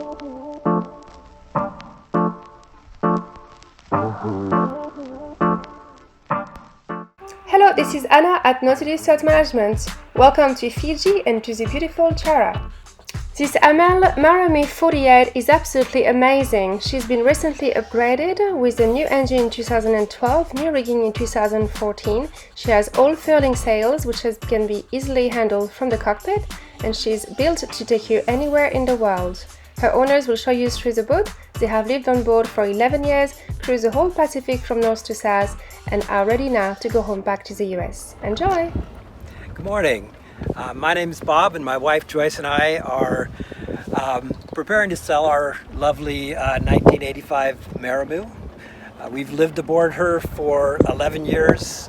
Hello, this is Anna at Nautilus Yacht Management. Welcome to Fiji and to the beautiful Chara. This Amel Maramu 48 is absolutely amazing. She's been recently upgraded with a new engine in 2012, new rigging in 2014. She has all Furling sails, which can be easily handled from the cockpit, and she's built to take you anywhere in the world. Her owners will show you through the boat. They have lived on board for 11 years, cruised the whole Pacific from north to south, and are ready now to go home back to the US. Enjoy! Good morning. My name is Bob, and my wife Joyce and I are preparing to sell our lovely 1985 Maramu. We've lived aboard her for 11 years.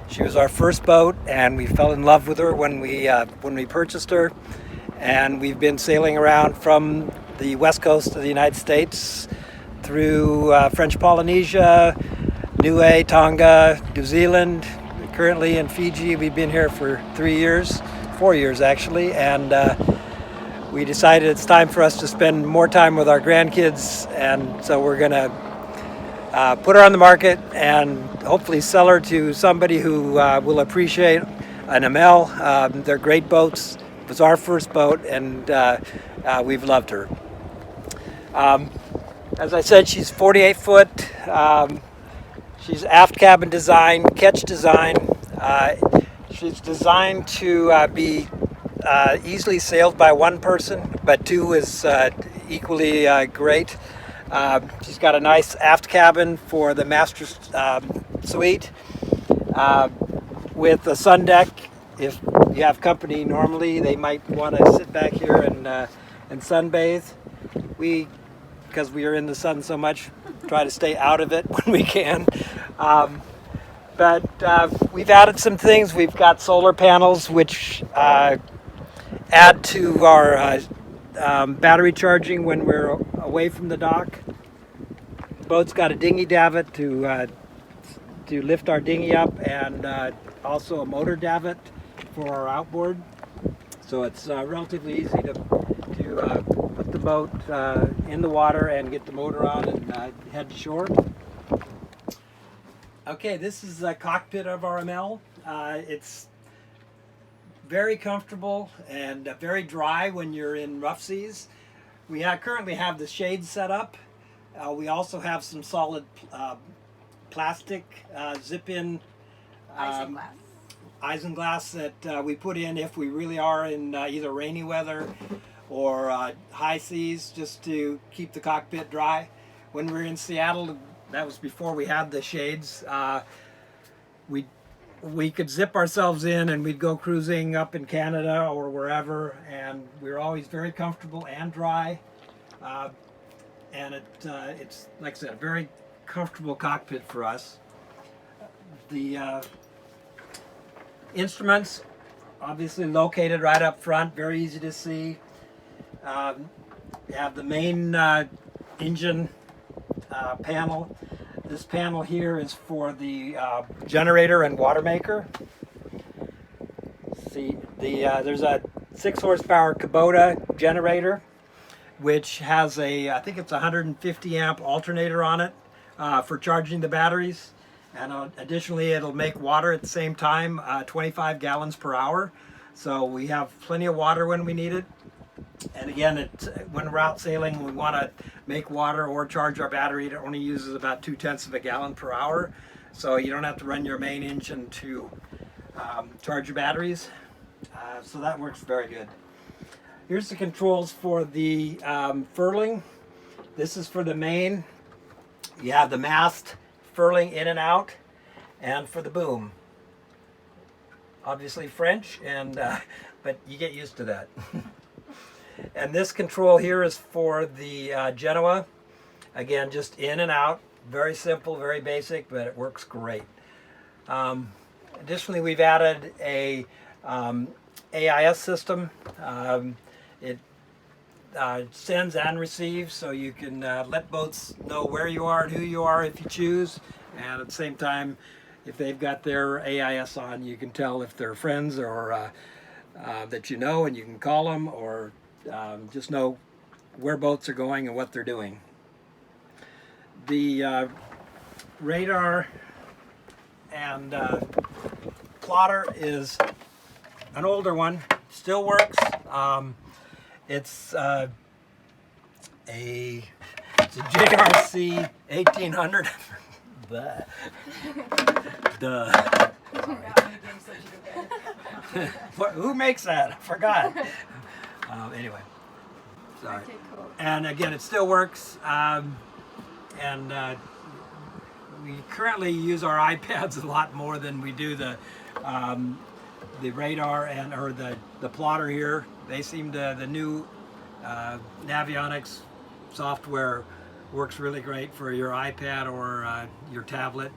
She was our first boat, and we fell in love with her when we purchased her. And we've been sailing around from the west coast of the United States through French Polynesia, Niue, Tonga, New Zealand, currently in Fiji. We've been here for 4 years actually, and we decided it's time for us to spend more time with our grandkids, and so we're gonna put her on the market and hopefully sell her to somebody who will appreciate an Amel. They're great boats. It was our first boat, and we've loved her. As I said, she's 48 foot. She's aft cabin design, ketch design. She's designed to be easily sailed by one person, but two is equally great. She's got a nice aft cabin for the master suite with a sun deck. If you have company normally, they might want to sit back here and sunbathe. Because we are in the sun so much, try to stay out of it when we can. But we've added some things. We've got solar panels which add to our battery charging when we're away from the dock. The boat's got a dinghy davit to lift our dinghy up, and also a motor davit for our outboard. So it's relatively easy to put the boat in the water and get the motor on and head to shore. Okay, this is the cockpit of our Amel. It's very comfortable and very dry when you're in rough seas. We currently have the shades set up. We also have some solid plastic zip-in isinglass that we put in if we really are in either rainy weather or high seas, just to keep the cockpit dry. When we were in Seattle, that was before we had the shades, we could zip ourselves in and we'd go cruising up in Canada or wherever, and we were always very comfortable and dry. And it's, like I said, a very comfortable cockpit for us. The instruments obviously located right up front, very easy to see. You have the main engine panel. This panel here is for the generator and watermaker. See, there's a 6 horsepower Kubota generator, which has I think it's a 150 amp alternator on it for charging the batteries. And additionally, it'll make water at the same time, 25 gallons per hour. So we have plenty of water when we need it. And again, when we're out sailing, we want to make water or charge our battery. It only uses about 0.2 of a gallon per hour. So you don't have to run your main engine to charge your batteries. So that works very good. Here's the controls for the furling. This is for the main. You have the mast furling in and out, and for the boom. Obviously French, and but you get used to that. And this control here is for the Genoa. Again, just in and out. Very simple, very basic, but it works great. Additionally, we've added a AIS system. It sends and receives, so you can let boats know where you are and who you are if you choose. And at the same time, if they've got their AIS on, you can tell if they're friends or that you know, and you can call them, or just know where boats are going and what they're doing. The radar and plotter is an older one, still works. It's a JRC 1800. Who makes that? I forgot. Anyway, sorry. Okay, cool. And again, it still works. We currently use our iPads a lot more than we do the radar or the plotter here. They seem to, the new Navionics software works really great for your iPad or your tablet,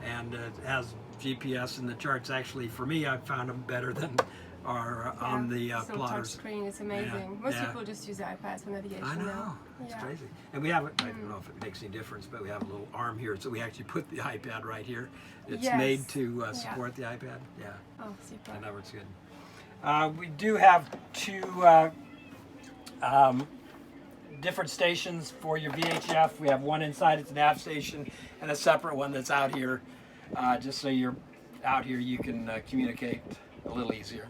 and it has GPS, and the charts actually, for me, I've found them better than are on the plotters. Touch screen is amazing. Most people just use iPads for navigation. I know, now. it's crazy. And we have, I don't know if it makes any difference, but we have a little arm here, so we actually put the iPad right here. It's made to support the iPad. Yeah. Oh, super. And that works good. We do have two different stations for your VHF. We have one inside its nav station and a separate one that's out here, just so you're out here you can communicate a little easier.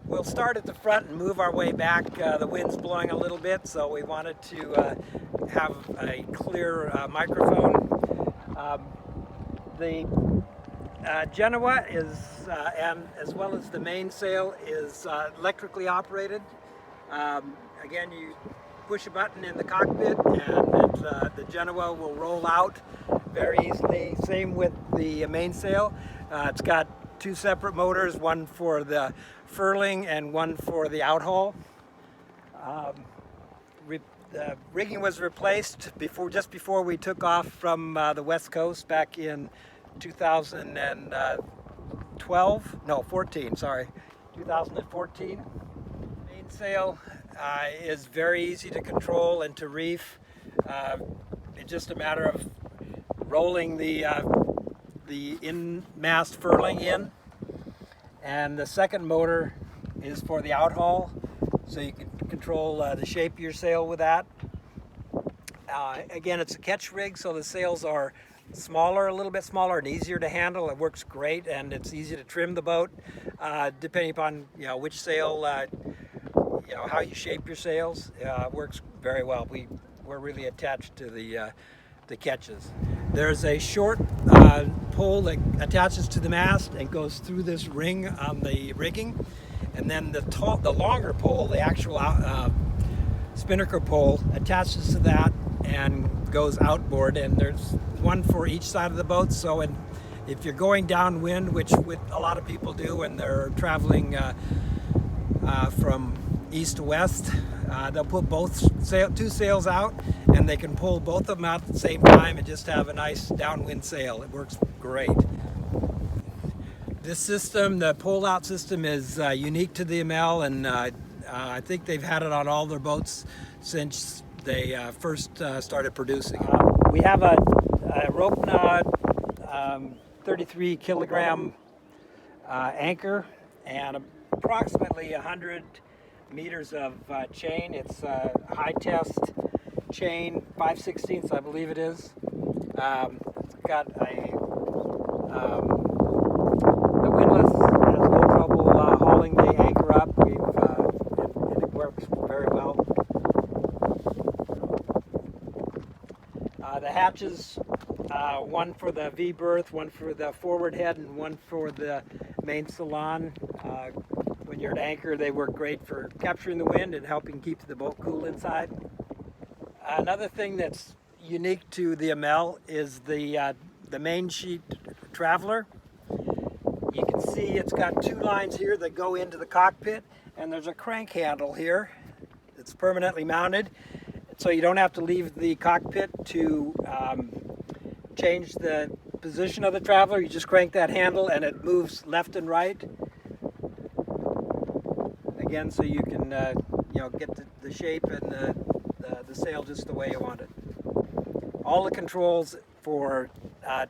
We'll start at the front and move our way back. The wind's blowing a little bit, so we wanted to have a clear microphone. The Genoa is, and as well as the Mainsail, is electrically operated. Again, you push a button in the cockpit and the Genoa will roll out very easily. Same with the Mainsail. It's got two separate motors, one for the Furling and one for the outhaul. The rigging was replaced just before we took off from the West Coast back in 2014. Mainsail is very easy to control and to reef. It's just a matter of rolling the in-mast furling in, and the second motor is for the outhaul, so you can control the shape of your sail with that. Again, it's a catch rig, so the sails are smaller, a little bit smaller, and easier to handle. It works great, and it's easy to trim the boat, depending upon which sail, how you shape your sails. It works very well. We're really attached to the catches. There's a short pole that attaches to the mast and goes through this ring on the rigging, and then the longer pole, the actual spinnaker pole, attaches to that and goes outboard, and there's one for each side of the boat. So if you're going downwind, which a lot of people do when they're traveling from east to west, they'll put two sails out, and they can pull both of them out at the same time and just have a nice downwind sail. It works great. This system, the pull-out system, is unique to the Amel, and I think they've had it on all their boats since they first started producing. We have a rope knot 33 kilogram anchor and approximately 100 meters of chain. It's a high test chain, 5/16, I believe it is. It's got the windlass has no trouble hauling the anchor up. It works very well. The hatches, one for the V-Berth, one for the forward head, and one for the main salon. When you're at anchor, they work great for capturing the wind and helping keep the boat cool inside. Another thing that's unique to the Amel is the Mainsheet Traveler. You can see it's got two lines here that go into the cockpit, and there's a crank handle here. It's permanently mounted, so you don't have to leave the cockpit to change the position of the Traveler. You just crank that handle and it moves left and right. Again, so you can get the shape and the sail just the way you want it. All the controls for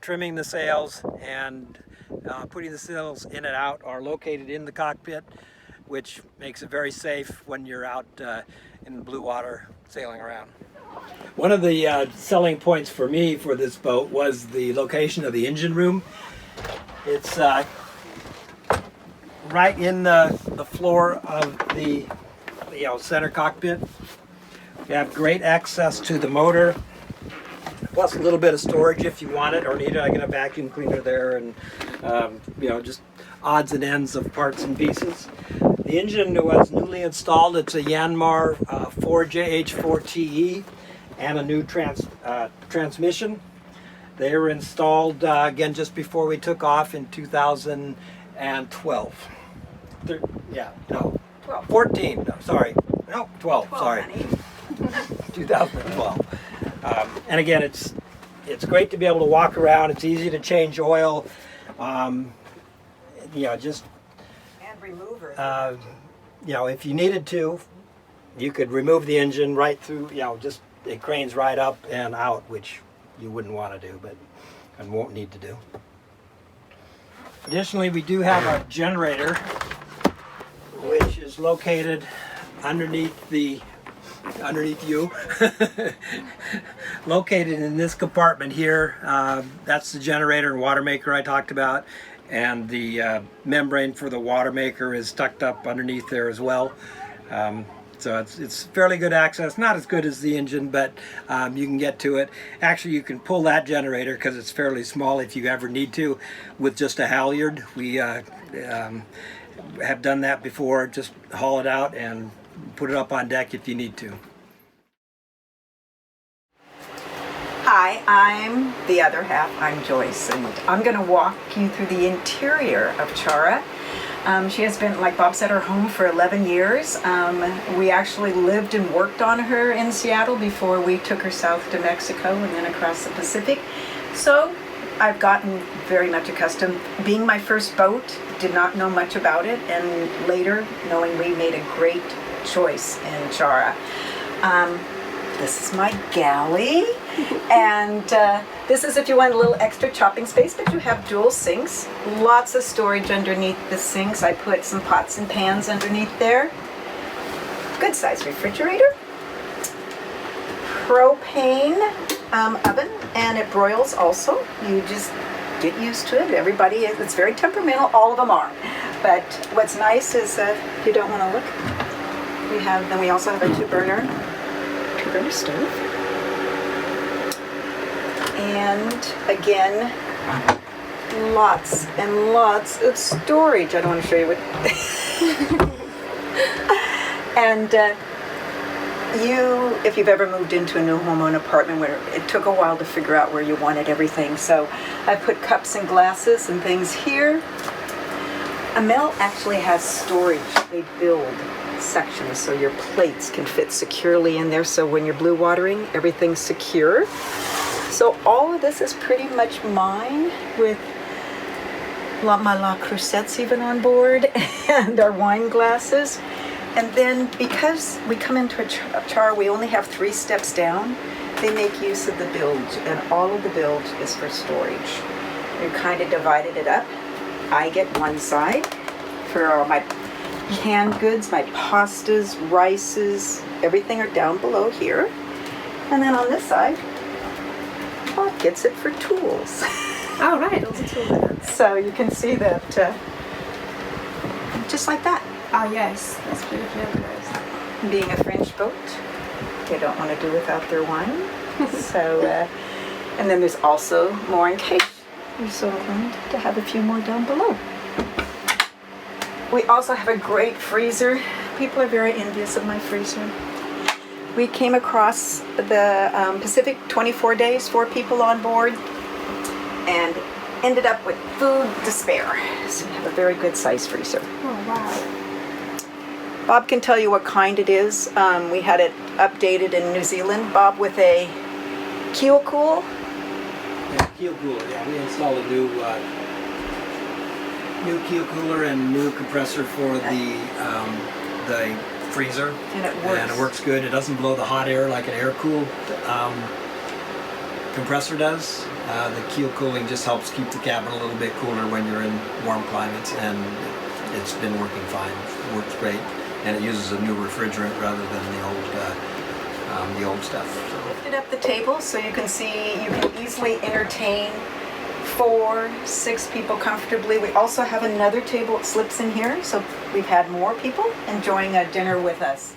trimming the sails and putting the sails in and out are located in the cockpit which makes it very safe when you're out in the blue water sailing around. One of the selling points for me for this boat was the location of the engine room. It's right in the floor of the center cockpit. You have great access to the motor, plus a little bit of storage if you want it or need it. I got a vacuum cleaner there, and just odds and ends of parts and pieces. The engine was newly installed. It's a Yanmar 4JH4TE and a new transmission. They were installed again just before we took off in 2012. 14. No, sorry. No, 12. Sorry. 2012. And again, it's great to be able to walk around. It's easy to change oil. Just and remove her. If you needed to, you could remove the engine right through. Just it cranes right up and out, which you wouldn't want to do, but and won't need to do. Additionally, we do have a generator, which is located underneath you, located in this compartment here. That's the generator and water maker I talked about, and the membrane for the water maker is tucked up underneath there as well. So it's fairly good access, not as good as the engine, but you can get to it. Actually, you can pull that generator because it's fairly small if you ever need to with just a halyard. We have done that before. Just haul it out and put it up on deck if you need to. Hi, I'm the other half. I'm Joyce, and I'm going to walk you through the interior of Chara. She has been, like Bob said, our home for 11 years. We actually lived and worked on her in Seattle before we took her south to Mexico and then across the Pacific. So I've gotten very much accustomed. Being my first boat, did not know much about it, and later knowing we made a great choice in Chara. This is my galley, and this is if you want a little extra chopping space, but you have dual sinks, lots of storage underneath the sinks. I put some pots and pans underneath there. Good size refrigerator, propane oven, and it broils also. You just get used to it. Everybody, it's very temperamental, all of them are. But what's nice is if you don't want to look, we also have a two burner stove. And again, lots and lots of storage. I don't want to show you what. And if you've ever moved into a new home or an apartment where it took a while to figure out where you wanted everything. So I put cups and glasses and things here. Amel actually has storage. They build sections so your plates can fit securely in there, so when you're blue watering, everything's secure. So all of this is pretty much mine, with my La Crucettes even on board and our wine glasses. And then because we come into a Chara, we only have 3 steps down. They make use of the bilge, and all of the bilge is for storage. We kind of divided it up. I get one side for all my canned goods, my pastas, rices, everything are down below here. And then on this side, Bob gets it for tools. Oh, right, all the tools. So you can see that, just like that. Oh, yes, that's beautifully organized. Being a French boat, they don't want to do without their wine. So, and then there's also more in case you're so inclined to have a few more down below. We also have a great freezer. People are very envious of my freezer. We came across the Pacific 24 days, 4 people on board, and ended up with food to spare. So we have a very good size freezer. Oh, wow. Bob can tell you what kind it is. We had it updated in New Zealand, Bob, with a keel cool. Yeah, keel cooler. Yeah, we installed a new keel cooler and new compressor for the freezer. And it works. And it works good. It doesn't blow the hot air like an air-cooled compressor does. The keel cooling just helps keep the cabin a little bit cooler when you're in warm climates, and it's been working fine. It works great, and it uses a new refrigerant rather than the old stuff. So. Lifted up the table so you can see you can easily entertain 4, 6 people comfortably. We also have another table that slips in here, so we've had more people enjoying a dinner with us.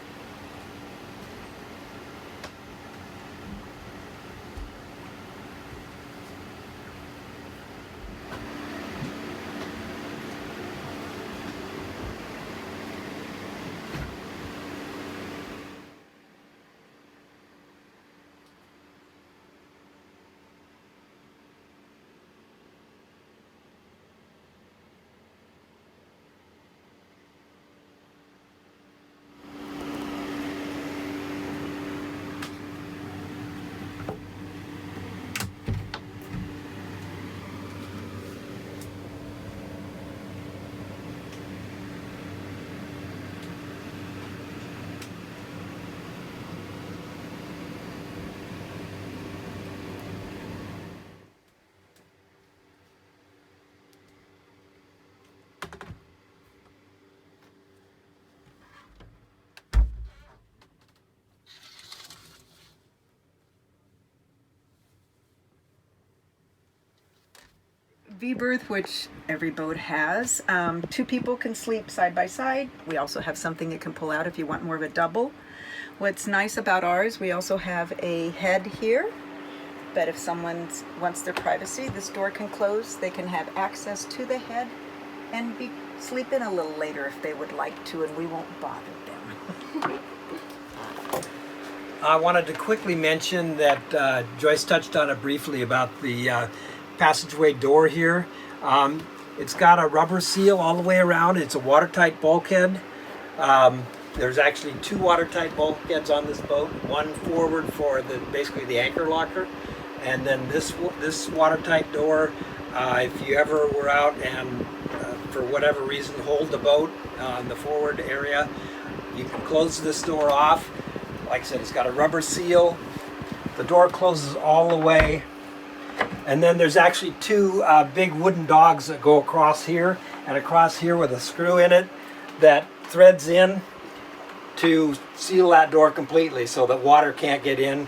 V-Berth, which every boat has. 2 people can sleep side by side. We also have something that can pull out if you want more of a double. What's nice about ours, we also have a head here, but if someone wants their privacy, this door can close. They can have access to the head and sleep in a little later if they would like to, and we won't bother them. I wanted to quickly mention that Joyce touched on it briefly about the passageway door here. It's got a rubber seal all the way around. It's a watertight bulkhead. There's actually 2 watertight bulkheads on this boat. One forward for basically the anchor locker, and then this watertight door. If you ever were out and for whatever reason hold the boat in the forward area, you can close this door off. Like I said, it's got a rubber seal. The door closes all the way. And then there's actually 2 big wooden dogs that go across here and across here with a screw in it that threads in to seal that door completely so that water can't get in.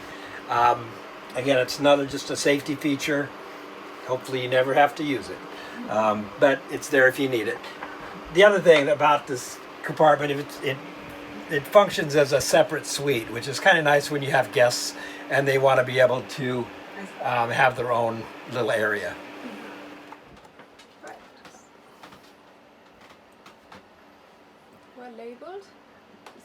Again, it's just a safety feature. Hopefully you never have to use it, but it's there if you need it. The other thing about this compartment, it functions as a separate suite, which is kind of nice when you have guests and they want to be able to have their own little area. Right. Well labeled.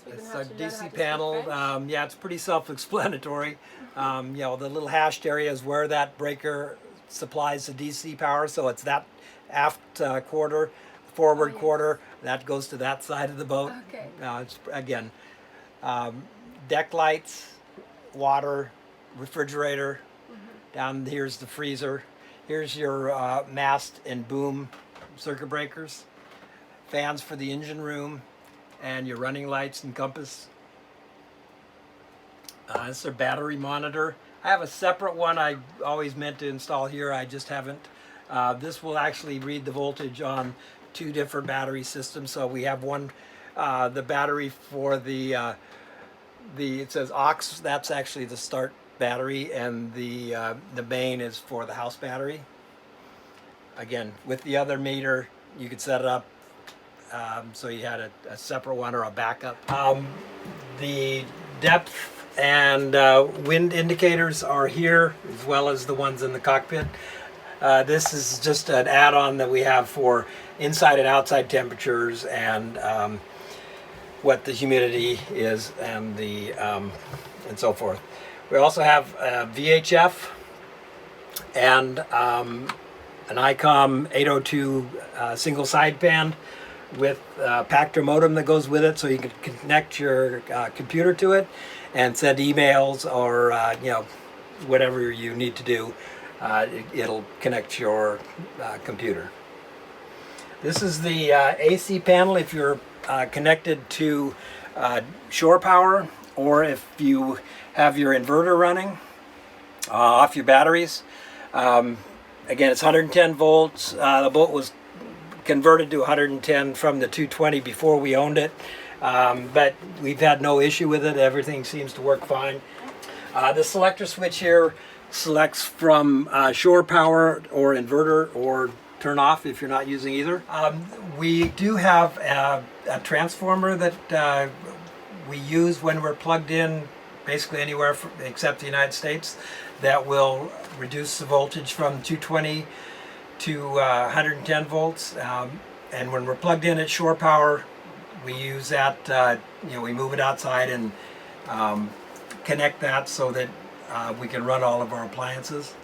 It's a DC panel. Yeah, it's pretty self-explanatory. You know, the little hashed area is where that breaker supplies the DC power. So it's that aft quarter, forward quarter that goes to that side of the boat. Okay. It's again deck lights, water, refrigerator. Down here's the freezer. Here's your mast and boom circuit breakers, fans for the engine room, and your running lights and compass. This is their battery monitor. I have a separate one I always meant to install here. I just haven't. This will actually read the voltage on 2 different battery systems. So we have one, the battery for the it says aux. That's actually the start battery, and the main is for the house battery. Again, with the other meter, you could set it up so you had a separate one or a backup. The depth and wind indicators are here, as well as the ones in the cockpit. This is just an add-on that we have for inside and outside temperatures and what the humidity is and and so forth. We also have VHF and an ICOM 802 single sideband with a Pactor modem that goes with it, so you can connect your computer to it and send emails or you know, whatever you need to do. It'll connect your computer. This is the AC panel if you're connected to shore power, or if you have your inverter running off your batteries. Again, it's 110 volts. The boat was converted to 110 from the 220 before we owned it, but we've had no issue with it. Everything seems to work fine. The selector switch here selects from shore power or inverter or turn off if you're not using either. We do have a transformer that we use when we're plugged in basically anywhere except the United States, that will reduce the voltage from 220 to 110 volts. And when we're plugged in at shore power, we use that, we move it outside and connect that so that we can run all of our appliances.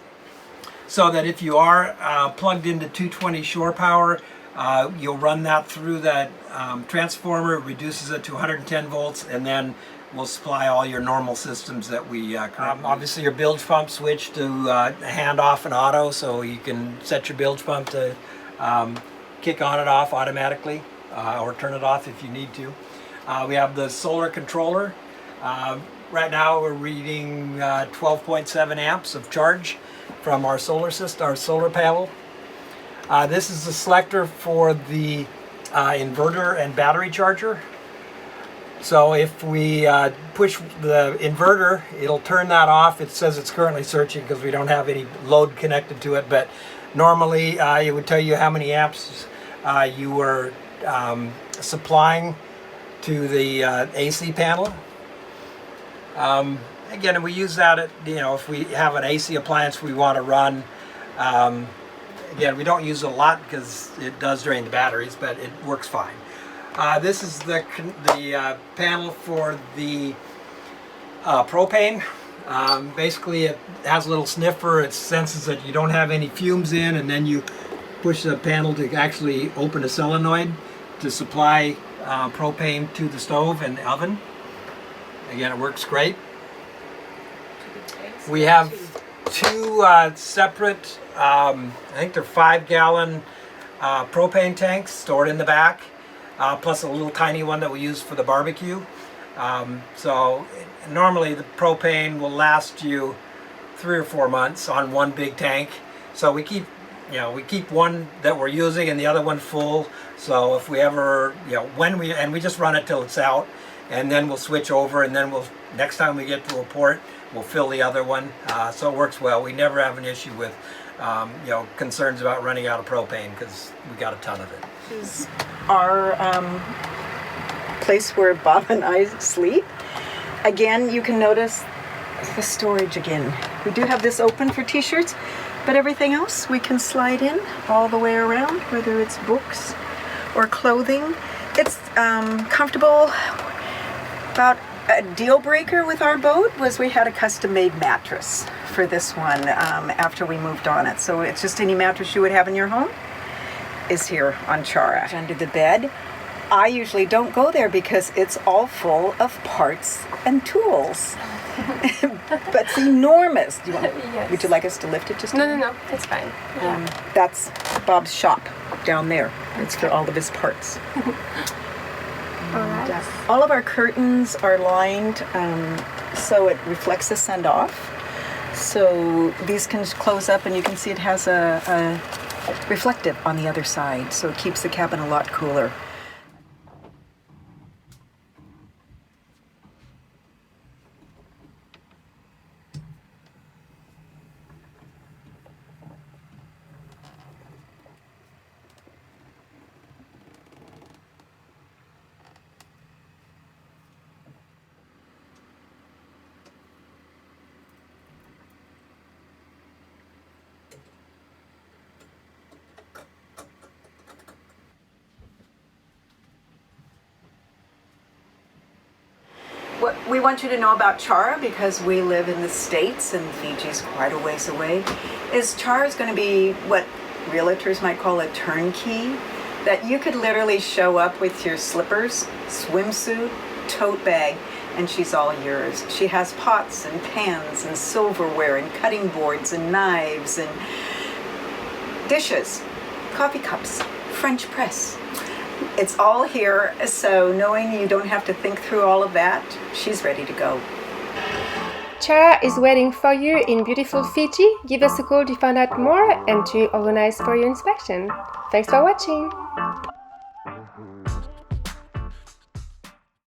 So that if you are plugged into 220 shore power, you'll run that through that transformer, it reduces it to 110 volts, and then we'll supply all your normal systems that we obviously your bilge pump switch to hand off and auto, so you can set your bilge pump to kick on and off automatically, or turn it off if you need to. We have the solar controller. Right now we're reading 12.7 amps of charge from our solar system, our solar panel. This is the selector for the inverter and battery charger. So if we push the inverter, it'll turn that off. It says it's currently searching because we don't have any load connected to it, but normally it would tell you how many amps you were supplying to the AC panel. Again, we use that at, if we have an AC appliance we want to run. Again, we don't use it a lot because it does drain the batteries, but it works fine. This is the panel for the propane. Basically, it has a little sniffer. It senses that you don't have any fumes in, and then you push the panel to actually open a solenoid to supply propane to the stove and oven. Again, it works great. We have two separate, I think they're 5-gallon propane tanks stored in the back. Plus a little tiny one that we use for the barbecue. So normally the propane will last you 3 or 4 months on one big tank. So we keep one that we're using and the other one full. So if we ever, we just run it till it's out, and then we'll switch over, and then next time we get to a port, we'll fill the other one. So it works well. We never have an issue with, concerns about running out of propane because we got a ton of it. Is our place where Bob and I sleep. Again, you can notice the storage again. We do have this open for t-shirts, but everything else we can slide in all the way around, whether it's books or clothing. It's comfortable. About a deal breaker with our boat was we had a custom-made mattress for this one after we moved on it. So it's just any mattress you would have in your home is here on Chara. Under the bed, I usually don't go there because it's all full of parts and tools. But it's enormous. Yes. Would you like us to lift it just a No, it's fine. That's Bob's shop down there. It's for all of his parts. Alright. All of our curtains are lined so it reflects the sun off. So these can close up and you can see it has a reflective on the other side, so it keeps the cabin a lot cooler. What we want you to know about Chara, because we live in the States and Fiji's quite a ways away, is Chara is going to be what realtors might call a turnkey, that you could literally show up with your slippers, swimsuit, tote bag, and she's all yours. She has pots and pans and silverware and cutting boards and knives and dishes, coffee cups, French press. It's all here, so knowing you don't have to think through all of that, she's ready to go. Chara is waiting for you in beautiful Fiji. Give us a call to find out more and to organize for your inspection. Thanks for watching!